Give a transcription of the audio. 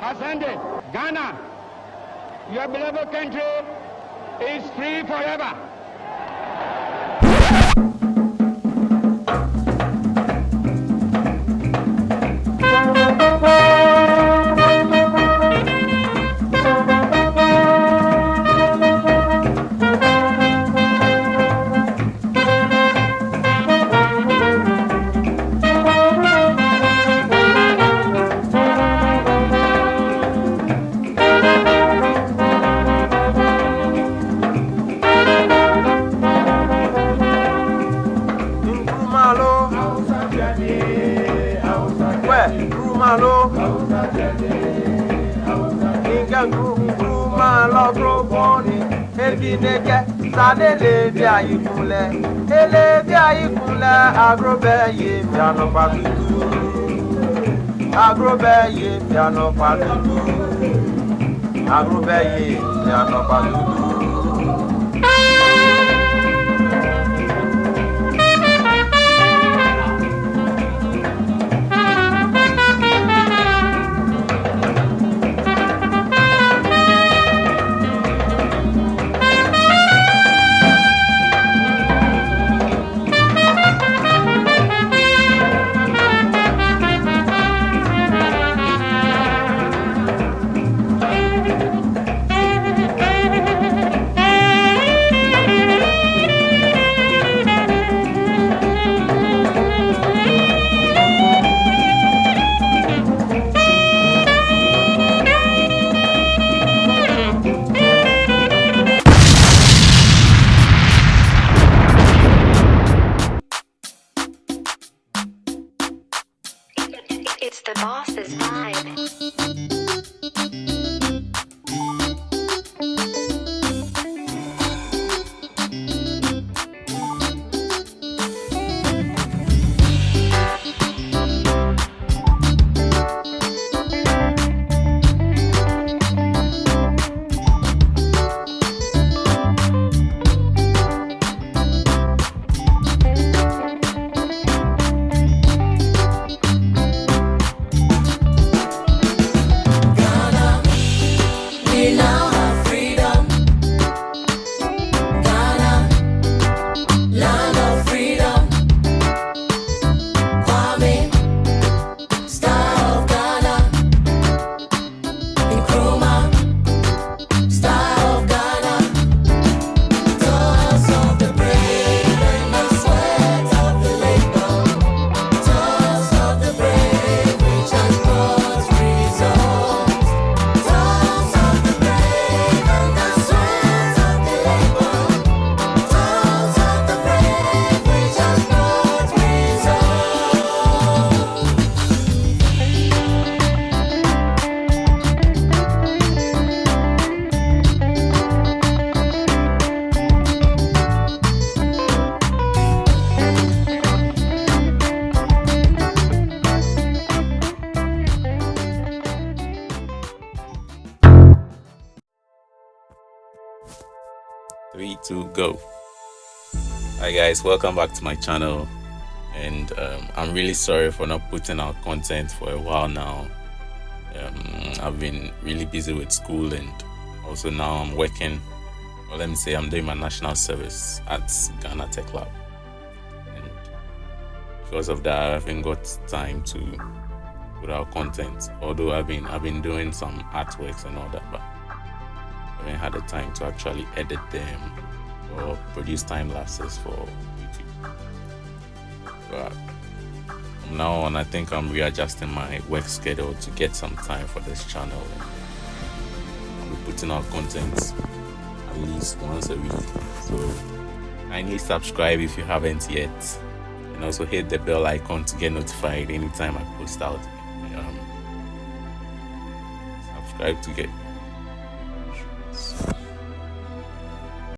ascended. Ghana, your beloved country, is free forever. Nkrumah logro boni ebineke sadele bi ayikule ele bi ayikule agrobeye piano patutu agrobeye piano patutu agrobeye piano patutu. It's the boss's vibe. Three, two, go. Hi guys, welcome back to my channel, and I'm really sorry for not putting out content for a while now. I've been really busy with school, and also now I'm working, or let me say I'm doing my national service at Ghana Tech Lab, and because of that I haven't got time to put out content, although I've been doing some artworks and all that, but I haven't had the time to actually edit them or produce time lapses for YouTube. But from now on, I think I'm readjusting my work schedule to get some time for this channel. I'll be putting out content at least once a week. So kindly subscribe if you haven't yet, and also hit the bell icon to get notified anytime I post out. Subscribe to get